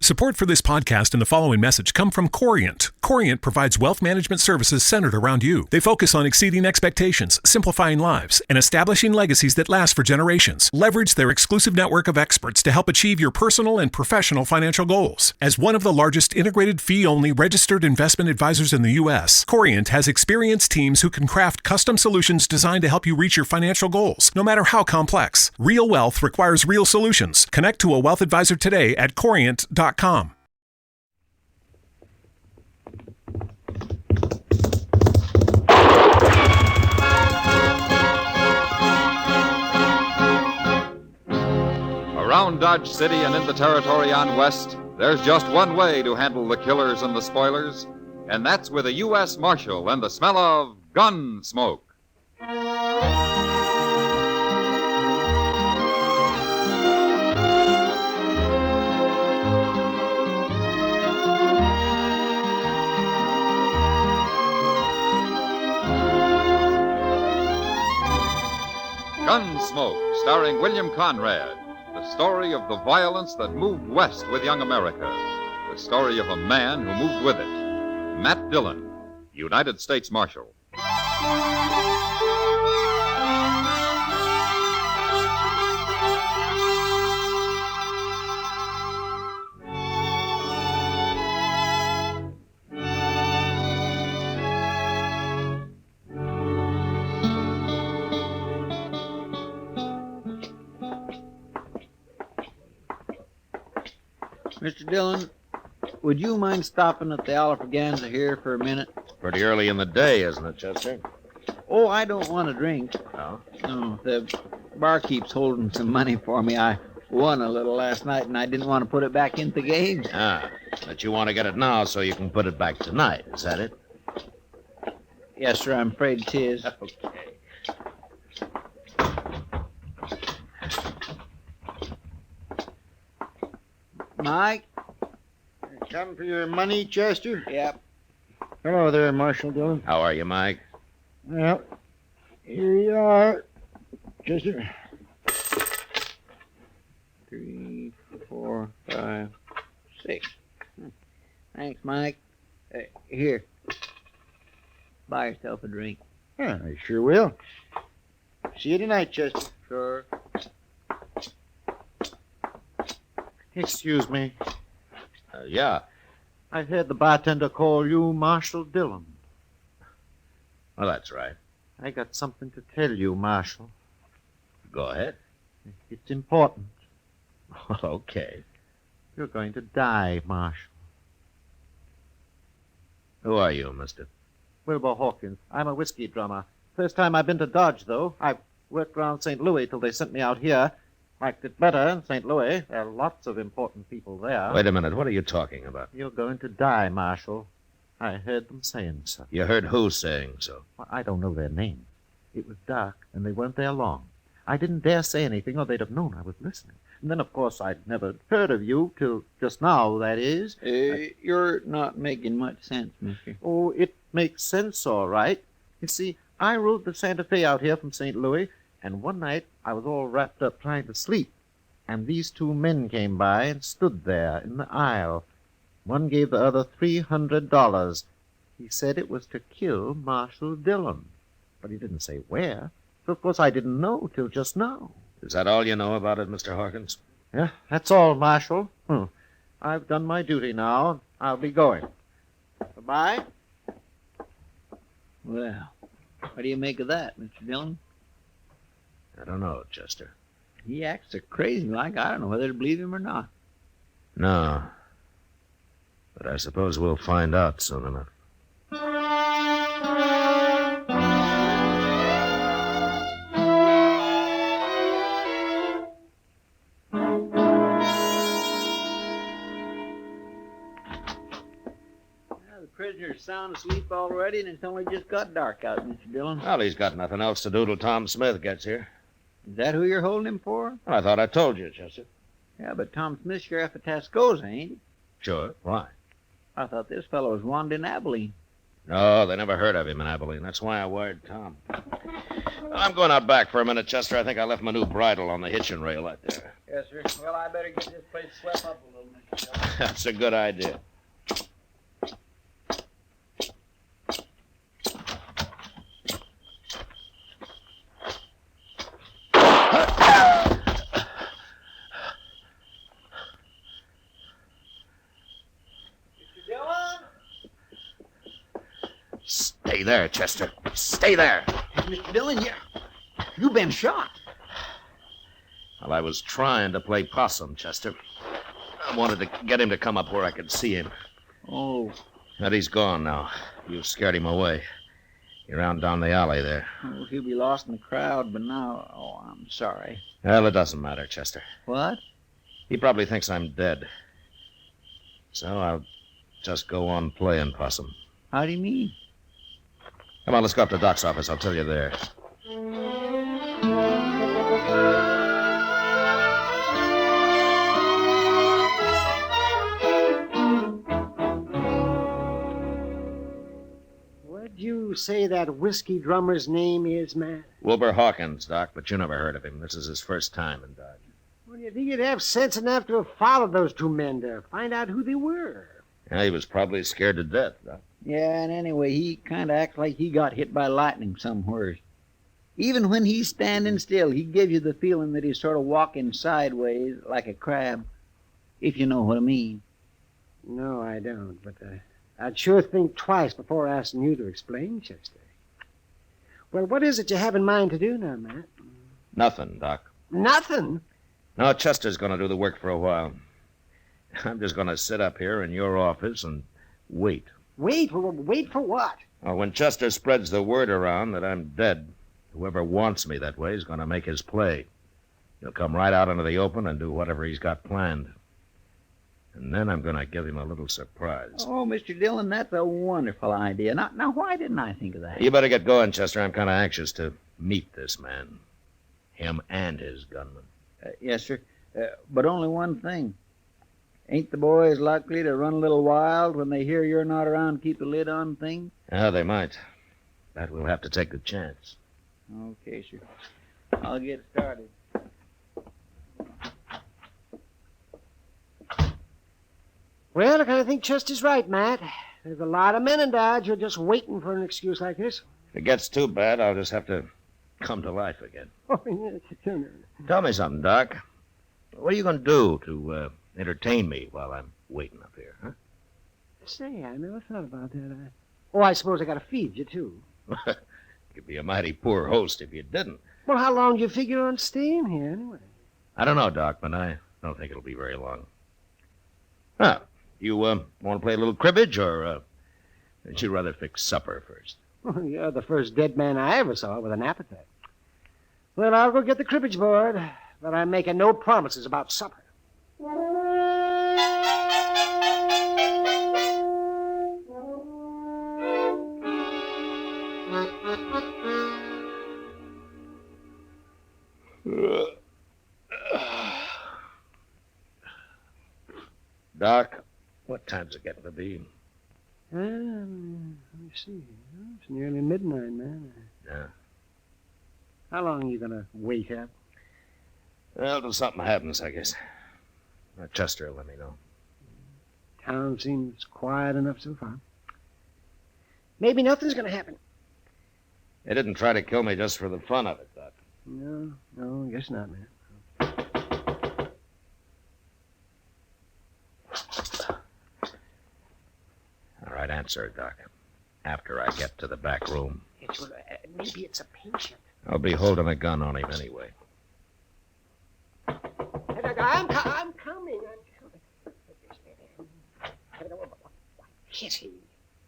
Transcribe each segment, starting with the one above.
Support for this podcast and the following message come from Corient. Corient provides wealth management services centered around you. They focus on exceeding expectations, simplifying lives, and establishing legacies that last for generations. Leverage their exclusive network of experts to help achieve your personal and professional financial goals. As one of the largest integrated fee-only registered investment advisors in the U.S., Corient has experienced teams who can craft custom solutions designed to help you reach your financial goals, no matter how complex. Real wealth requires real solutions. Connect to a wealth advisor today at Corient.com. Around Dodge City and in the territory on west, there's just one way to handle the killers and the spoilers, and that's with a U.S. Marshal and the smell of Gunsmoke. Gunsmoke, starring William Conrad. The story of the violence that moved west with young America. The story of a man who moved with it. Matt Dillon, United States Marshal. Mr. Dillon, would you mind stopping at the Alfraganza here for a minute? Pretty early in the day, isn't it, Chester? Oh, I don't want a drink. No? No, the barkeep's holding some money for me. I won a little last night, and I didn't want to put it back into the game. Ah, but you want to get it now so you can put it back tonight, is that it? Yes, sir, I'm afraid 'tis. Okay. Mike? Come for your money, Chester? Yep. Hello there, Marshal Dillon. How are you, Mike? Well, here you are, Chester. 3, 4, 5, 6. Thanks, Mike. Here. Buy yourself a drink. Yeah, I sure will. See you tonight, Chester. Sure. Excuse me. Yeah. I heard the bartender call you Marshal Dillon. Well, that's right. I got something to tell you, Marshal. Go ahead. It's important. Okay. You're going to die, Marshal. Who are you, mister? Wilbur Hawkins. I'm a whiskey drummer. First time I've been to Dodge, though. I've worked around St. Louis till they sent me out here. Liked it better in St. Louis. There are lots of important people there. Wait a minute. What are you talking about? You're going to die, Marshal. I heard them saying so. You heard who saying so? Well, I don't know their names. It was dark, and they weren't there long. I didn't dare say anything, or they'd have known I was listening. And then, of course, I'd never heard of you till just now, that is. You're not making much sense, mister. Oh, it makes sense, all right. You see, I rode the Santa Fe out here from St. Louis, and one night I was all wrapped up trying to sleep, and these two men came by and stood there in the aisle. One gave the other $300. He said it was to kill Marshal Dillon, but he didn't say where. So, of course, I didn't know till just now. Is that all you know about it, Mr. Hawkins? Yeah, that's all, Marshal. I've done my duty now. I'll be going. Goodbye. Well, what do you make of that, Mr. Dillon? I don't know, Chester. He acts so crazy like I don't know whether to believe him or not. No. But I suppose we'll find out soon enough. The prisoner's sound asleep already, and it's only just got dark out, Mr. Dillon. Well, he's got nothing else to do till Tom Smith gets here. Is that who you're holding him for? Well, I thought I told you, Chester. Yeah, but Tom Smith's sheriff of Tascosa, ain't he? Sure. Why? I thought this fellow was wanted in Abilene. No, they never heard of him in Abilene. That's why I wired Tom. I'm going out back for a minute, Chester. I think I left my new bridle on the hitching rail out there. Yes, sir. Well, I better get this place swept up a little, Mr. That's a good idea. Stay there, Chester. Stay there. Mr. Dillon, you've been shot. Well, I was trying to play possum, Chester. I wanted to get him to come up where I could see him. Oh. But he's gone now. You scared him away. You're out down the alley there. Oh, he'll be lost in the crowd, but now... Oh, I'm sorry. Well, it doesn't matter, Chester. What? He probably thinks I'm dead. So I'll just go on playing possum. How do you mean? Come on, let's go up to Doc's office. I'll tell you there. What'd you say that whiskey drummer's name is, Matt? Wilbur Hawkins, Doc, but you never heard of him. This is his first time in Dodge. Well, you think you'd have sense enough to have followed those two men to find out who they were? Yeah, he was probably scared to death, Doc. Yeah, and anyway, he kind of acts like he got hit by lightning somewhere. Even when he's standing still, he gives you the feeling that he's sort of walking sideways like a crab, if you know what I mean. No, I don't, but I'd sure think twice before asking you to explain, Chester. Well, what is it you have in mind to do now, Matt? Nothing, Doc. Nothing? No, Chester's going to do the work for a while. I'm just going to sit up here in your office and wait. Wait? Well, wait for what? Well, when Chester spreads the word around that I'm dead, whoever wants me that way is going to make his play. He'll come right out into the open and do whatever he's got planned. And then I'm going to give him a little surprise. Oh, Mr. Dillon, that's a wonderful idea. Now, why didn't I think of that? You better get going, Chester. I'm kind of anxious to meet this man. Him and his gunman. Yes, sir. But only one thing. Ain't the boys likely to run a little wild when they hear you're not around to keep the lid on things? Yeah, they might. But we'll have to take the chance. Okay, sir. I'll get started. Well, I kind of think Chester's right, Matt. There's a lot of men in Dodge who are just waiting for an excuse like this. If it gets too bad, I'll just have to come to life again. Tell me something, Doc. What are you going to do to entertain me while I'm waiting up here, huh? Say, I never thought about that. I suppose I got to feed you, too. You'd be a mighty poor host if you didn't. Well, how long do you figure on staying here, anyway? I don't know, Doc, but I don't think it'll be very long. Huh. You want to play a little cribbage, or would you rather fix supper first? Well, you're the first dead man I ever saw with an appetite. Well, I'll go get the cribbage board, but I'm making no promises about supper. Doc, what time's it getting to be? Let me see. Oh, it's nearly midnight, man. Yeah. How long are you going to wait up? Well, till something happens, I guess. Chester will let me know. Town seems quiet enough so far. Maybe nothing's going to happen. They didn't try to kill me just for the fun of it, Doc. No, I guess not, man. All right, answer it, Doc. After I get to the back room. Maybe it's a patient. I'll be holding a gun on him anyway. I'm coming. Kitty,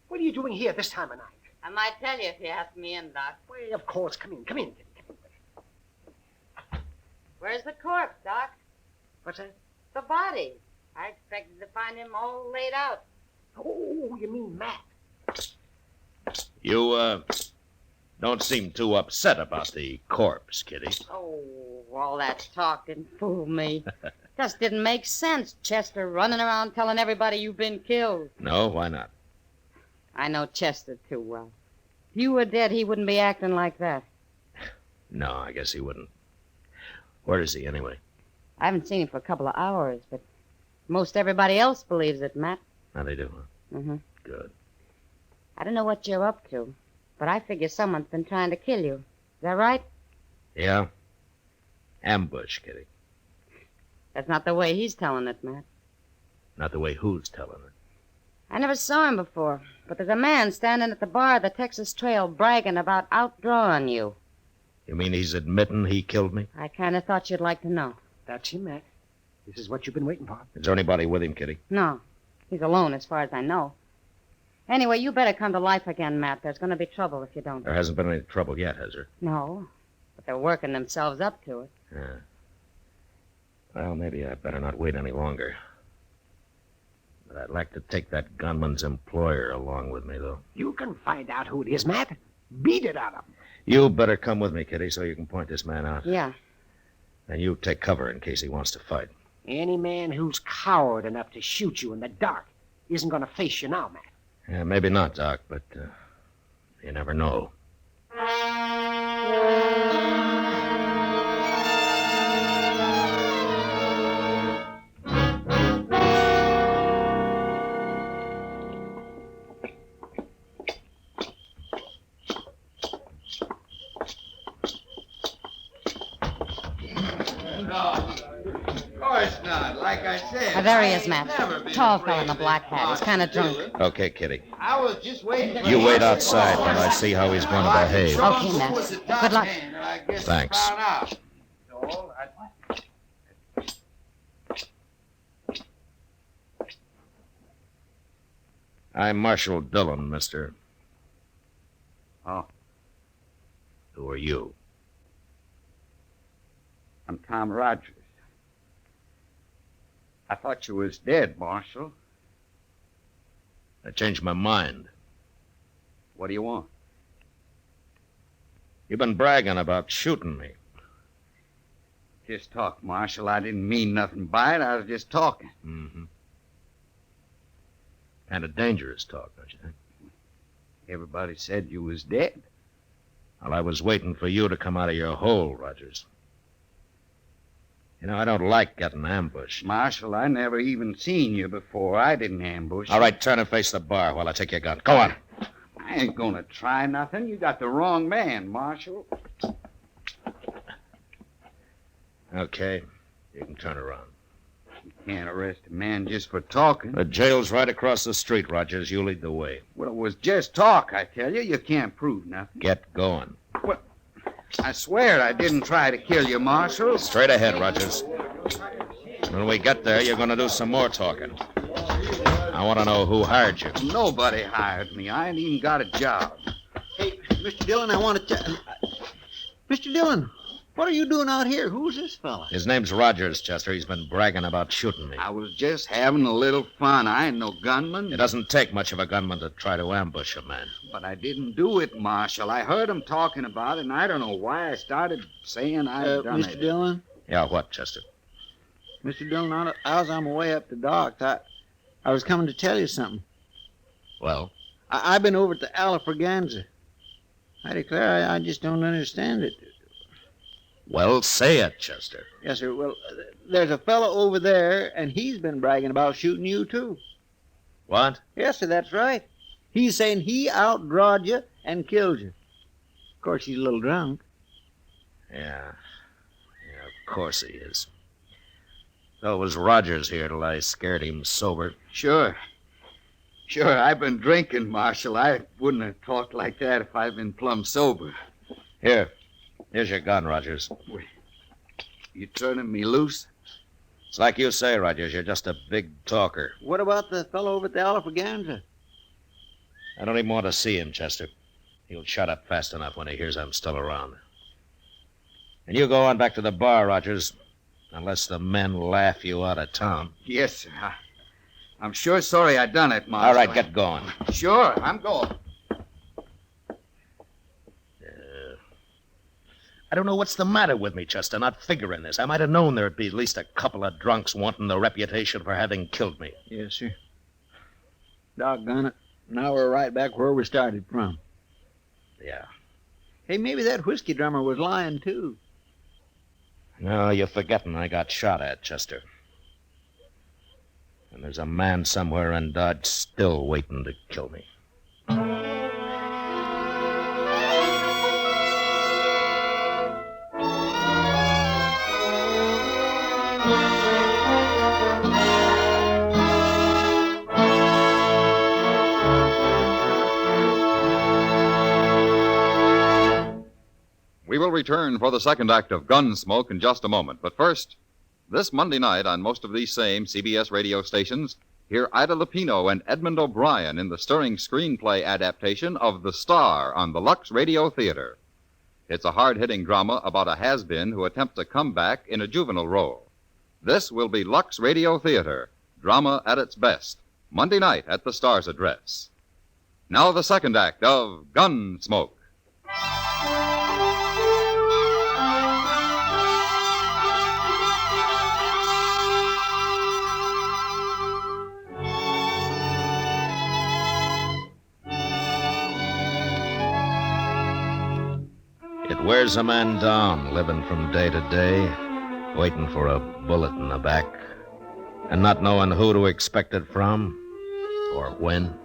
what are you doing here this time of night? I might tell you if you ask me in, Doc. Well, of course. Come in. Where's the corpse, Doc? What's that? The body. I expected to find him all laid out. Oh, you mean Matt? You, don't seem too upset about the corpse, Kitty. Oh, all that talk didn't fool me. Just didn't make sense, Chester running around telling everybody you've been killed. No, why not? I know Chester too well. If you were dead, he wouldn't be acting like that. No, I guess he wouldn't. Where is he, anyway? I haven't seen him for a couple of hours, but Most everybody else believes it, Matt. Now they do, huh? Mm-hmm. Good. I don't know what you're up to, but I figure someone's been trying to kill you. Is that right? Yeah? Ambush, Kitty. That's not the way he's telling it, Matt. Not the way who's telling it. I never saw him before, but there's a man standing at the bar of the Texas Trail bragging about outdrawing you. You mean he's admitting he killed me? I kind of thought you'd like to know. That's him, Matt. This is what you've been waiting for. Is there anybody with him, Kitty? No, he's alone as far as I know. Anyway, you better come to life again, Matt. There's going to be trouble if you don't. There hasn't been any trouble yet, has there? No, but they're working themselves up to it. Yeah. Well, maybe I better not wait any longer. But I'd like to take that gunman's employer along with me, though. You can find out who it is, Matt. Beat it out of him. You better come with me, Kitty, so you can point this man out. Yeah. And you take cover in case he wants to fight. Any man who's coward enough to shoot you in the dark isn't going to face you now, Matt. Yeah, maybe not, Doc, but you never know. There he is, Matt. Tall fellow in a black hat. He's kind of drunk. Okay, Kitty. I was just waiting for You wait outside while I see how he's going to behave. Okay, Matt. Good luck. Thanks. I'm Marshal Dillon, mister. Oh. Who are you? I'm Tom Rogers. I thought you was dead, Marshal. I changed my mind. What do you want? You've been bragging about shooting me. Just talk, Marshal. I didn't mean nothing by it. I was just talking. Mm-hmm. Kind of dangerous talk, don't you think? Everybody said you was dead. Well, I was waiting for you to come out of your hole, Rogers. You know, I don't like getting ambushed. Marshal, I never even seen you before. I didn't ambush. All right, turn and face the bar while I take your gun. Go on. I ain't gonna try nothing. You got the wrong man, Marshal. Okay, you can turn around. You can't arrest a man just for talking. The jail's right across the street, Rogers. You lead the way. Well, it was just talk, I tell you. You can't prove nothing. Get going. Well, I swear I didn't try to kill you, Marshal. Straight ahead, Rogers. When we get there, you're going to do some more talking. I want to know who hired you. Nobody hired me. I ain't even got a job. Hey, Mr. Dillon, I want to tell... Mr. Dillon, what are you doing out here? Who's this fella? His name's Rogers, Chester. He's been bragging about shooting me. I was just having a little fun. I ain't no gunman. It doesn't take much of a gunman to try to ambush a man. But I didn't do it, Marshal. I heard him talking about it, and I don't know why I started saying I'd done it. Mr. Dillon? Yeah, what, Chester? Mr. Dillon, I was on my way up to docks. I was coming to tell you something. Well? I've been over to Alafraganza. I declare I just don't understand it. Well, say it, Chester. Yes, sir. Well, there's a fellow over there, and he's been bragging about shooting you, too. What? Yes, sir, that's right. He's saying he outdrawed you and killed you. Of course, he's a little drunk. Yeah, of course he is. So it was Rogers here till I scared him sober. Sure, I've been drinking, Marshal. I wouldn't have talked like that if I'd been plumb sober. Here's your gun, Rogers. You turning me loose? It's like you say, Rogers. You're just a big talker. What about the fellow over at the Alafraganza? I don't even want to see him, Chester. He'll shut up fast enough when he hears I'm still around. And you go on back to the bar, Rogers, unless the men laugh you out of town. Yes, sir. I'm sure sorry I done it, Marshal. All right, get going. Sure, I'm going. I don't know what's the matter with me, Chester, not figuring this. I might have known there'd be at least a couple of drunks wanting the reputation for having killed me. Yes, sir. Doggone it. Now we're right back where we started from. Yeah. Hey, maybe that whiskey drummer was lying, too. No, you're forgetting I got shot at, Chester. And there's a man somewhere in Dodge still waiting to kill me. We will return for the second act of Gunsmoke in just a moment. But first, this Monday night on most of these same CBS radio stations, hear Ida Lupino and Edmund O'Brien in the stirring screenplay adaptation of The Star on the Lux Radio Theater. It's a hard-hitting drama about a has-been who attempts a comeback in a juvenile role. This will be Lux Radio Theater, drama at its best, Monday night at the Star's address. Now the second act of Gunsmoke. It wears a man down, living from day to day, waiting for a bullet in the back, and not knowing who to expect it from or when.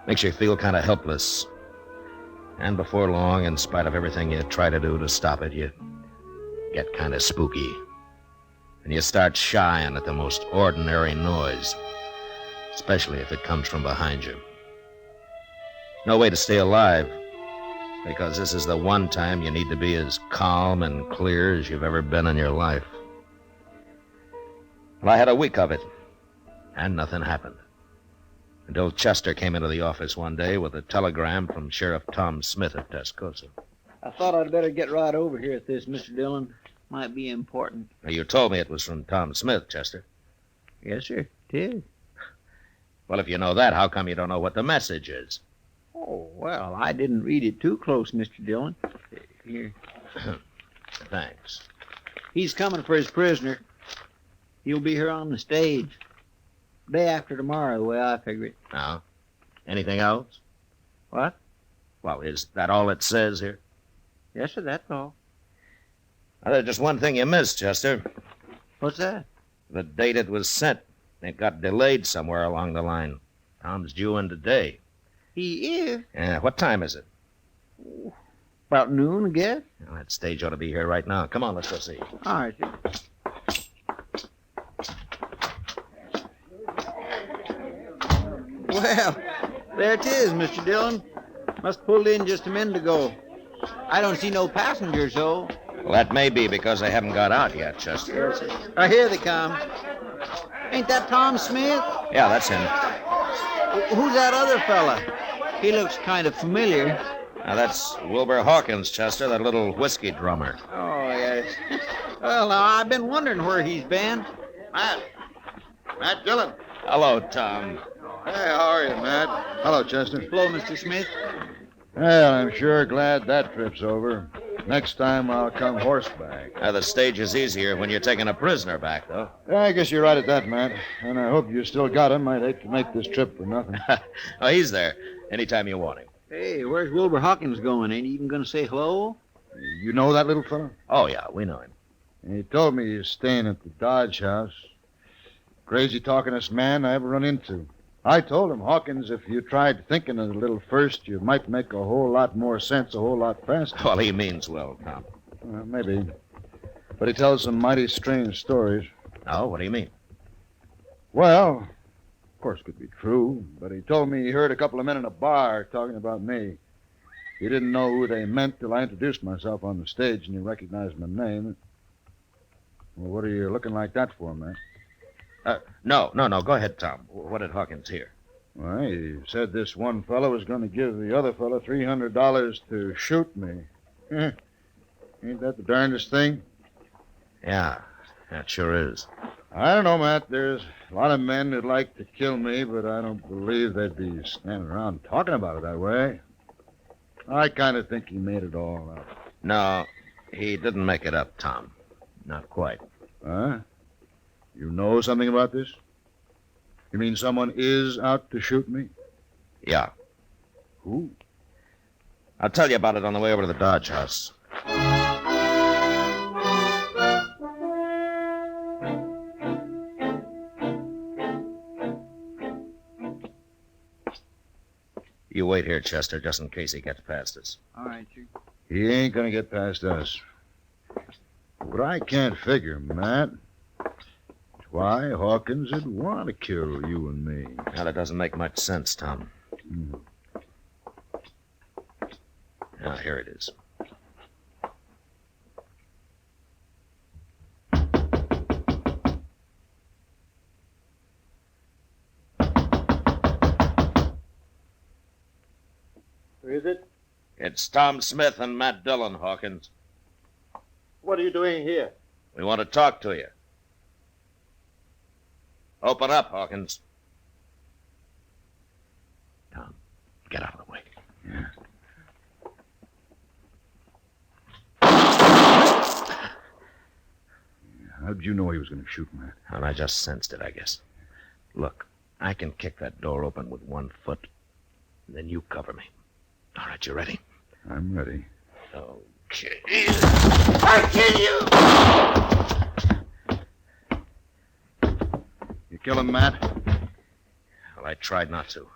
Makes you feel kind of helpless. And before long, in spite of everything you try to do to stop it, you get kind of spooky. And you start shying at the most ordinary noise, especially if it comes from behind you. No way to stay alive, because this is the one time you need to be as calm and clear as you've ever been in your life. Well, I had a week of it, and nothing happened. Until Chester came into the office one day with a telegram from Sheriff Tom Smith at Tascosa. I thought I'd better get right over here at this, Mr. Dillon. Might be important. Now, you told me it was from Tom Smith, Chester. Yes, sir, it is. Well, if you know that, how come you don't know what the message is? Oh, well, I didn't read it too close, Mr. Dillon. Here. Thanks. He's coming for his prisoner. He'll be here on the stage. Day after tomorrow, the way I figure it. Now, anything else? What? Well, is that all it says here? Yes, sir, that's all. Well, there's just one thing you missed, Chester. What's that? The date it was sent. It got delayed somewhere along the line. Tom's due in today. He is? Yeah, what time is it? About noon, I guess. Well, that stage ought to be here right now. Come on, let's go see. All right, sir. Well, there it is, Mr. Dillon. Must pulled in just a minute ago. I don't see no passengers, though. Well, that may be because they haven't got out yet, Chester. Here they come. Ain't that Tom Smith? Yeah, that's him. Who's that other fella? He looks kind of familiar. Now, that's Wilbur Hawkins, Chester, that little whiskey drummer. Oh, yes. Well, now, I've been wondering where he's been. Matt Dillon. Hello, Tom. Hey, how are you, Matt? Hello, Chester. Hello, Mr. Smith. Well, I'm sure glad that trip's over. Next time I'll come horseback. Now, the stage is easier when you're taking a prisoner back, though. Yeah, I guess you're right at that, Matt. And I hope you still got him. I'd hate to make this trip for nothing. Oh, he's there. Anytime you want him. Hey, where's Wilbur Hawkins going? Ain't he even going to say hello? You know that little fellow? Oh, yeah, we know him. He told me he's staying at the Dodge house. Crazy talkingest man I ever run into. I told him, Hawkins, if you tried thinking a little first, you might make a whole lot more sense a whole lot faster. Well, he means well, Tom. Maybe. But he tells some mighty strange stories. Oh, what do you mean? Well, of course it could be true, but he told me he heard a couple of men in a bar talking about me. He didn't know who they meant till I introduced myself on the stage and he recognized my name. Well, what are you looking like that for, man? No. Go ahead, Tom. What did Hawkins hear? Well, he said this one fellow was going to give the other fellow $300 to shoot me. Ain't that the darndest thing? Yeah, that sure is. I don't know, Matt. There's a lot of men that'd like to kill me, but I don't believe they'd be standing around talking about it that way. I kind of think he made it all up. No, he didn't make it up, Tom. Not quite. Huh? You know something about this? You mean someone is out to shoot me? Yeah. Who? I'll tell you about it on the way over to the Dodge house. You wait here, Chester, just in case he gets past us. All right, Chief. He ain't gonna get past us. But I can't figure, Matt, why Hawkins would want to kill you and me. Now, that doesn't make much sense, Tom. Now, here it is. Who is it? It's Tom Smith and Matt Dillon, Hawkins. What are you doing here? We want to talk to you. Open up, Hawkins. Tom, get out of the way. Yeah. How'd you know he was going to shoot, Matt? Well, I just sensed it, I guess. Look, I can kick that door open with 1 foot. Then you cover me. All right, you ready? I'm ready. Okay. I'll kill you! You kill him, Matt? Well, I tried not to.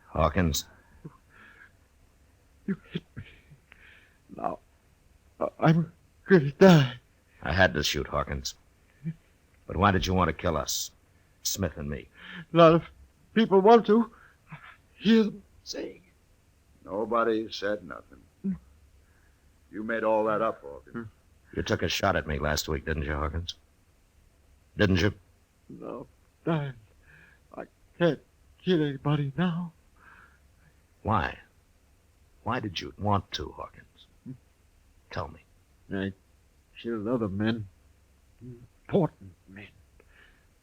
Hawkins, You hit me. Now, I'm going to die. I had to shoot Hawkins. But why did you want to kill us? Smith and me. A lot of people want to. I hear them saying. Nobody said nothing. You made all that up, Hawkins. You took a shot at me last week, didn't you, Hawkins? Didn't you? No, dying. I can't kill anybody now. Why? Why did you want to, Hawkins? Tell me. I killed other men. Important men.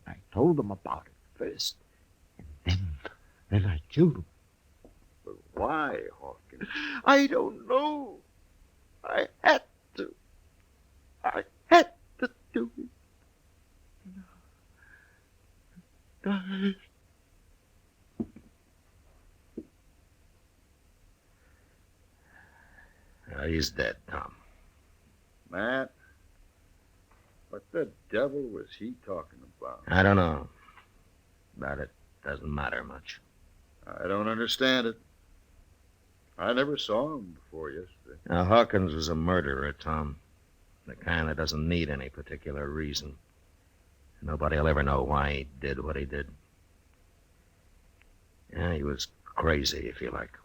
I told them about it first. And then I killed them. But why, Hawkins? I don't know. I had to. I had to do it. Die. He's dead, Tom. Matt, what the devil was he talking about? I don't know. But it doesn't matter much. I don't understand it. I never saw him before yesterday. Now, Hawkins was a murderer, Tom. The kind that doesn't need any particular reason. Nobody will ever know why he did what he did. Yeah, he was crazy, if you like.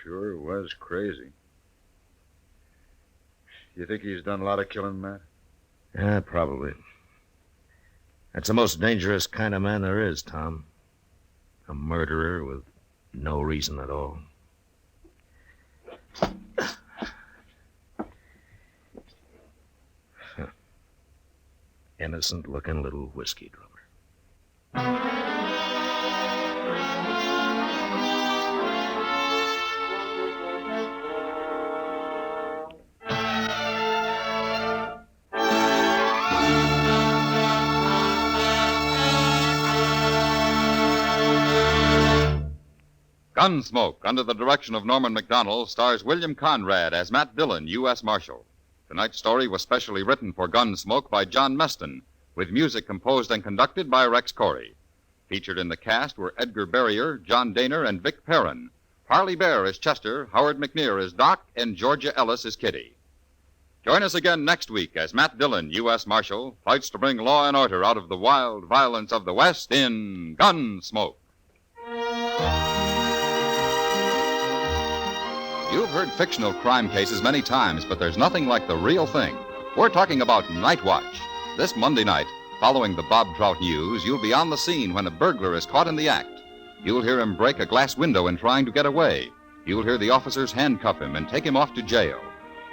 Sure was crazy. You think he's done a lot of killing, Matt? Yeah, probably. That's the most dangerous kind of man there is, Tom. A murderer with no reason at all. Innocent-looking little whiskey drummer. Gunsmoke, under the direction of Norman Macdonnell, stars William Conrad as Matt Dillon, U.S. Marshal. Tonight's story was specially written for Gunsmoke by John Meston, with music composed and conducted by Rex Corey. Featured in the cast were Edgar Barrier, John Daner, and Vic Perrin. Harley Bear as Chester, Howard McNear as Doc, and Georgia Ellis as Kitty. Join us again next week as Matt Dillon, U.S. Marshal, fights to bring law and order out of the wild violence of the West in Gunsmoke. You've heard fictional crime cases many times, but there's nothing like the real thing. We're talking about Night Watch. This Monday night, following the Bob Trout news, you'll be on the scene when a burglar is caught in the act. You'll hear him break a glass window in trying to get away. You'll hear the officers handcuff him and take him off to jail.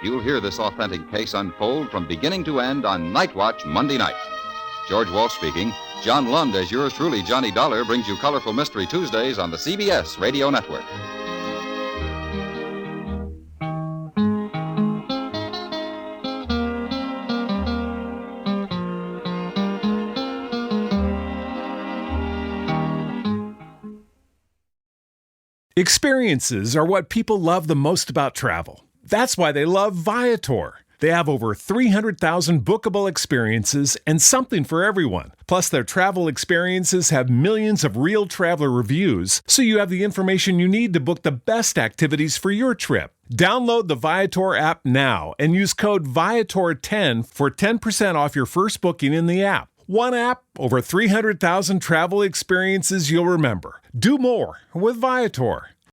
You'll hear this authentic case unfold from beginning to end on Night Watch Monday night. George Walsh speaking. John Lund, as yours truly, Johnny Dollar, brings you Colorful Mystery Tuesdays on the CBS Radio Network. Experiences are what people love the most about travel. That's why they love Viator. They have over 300,000 bookable experiences and something for everyone. Plus, their travel experiences have millions of real traveler reviews, so you have the information you need to book the best activities for your trip. Download the Viator app now and use code Viator10 for 10% off your first booking in the app. One app, over 300,000 travel experiences you'll remember. Do more with Viator.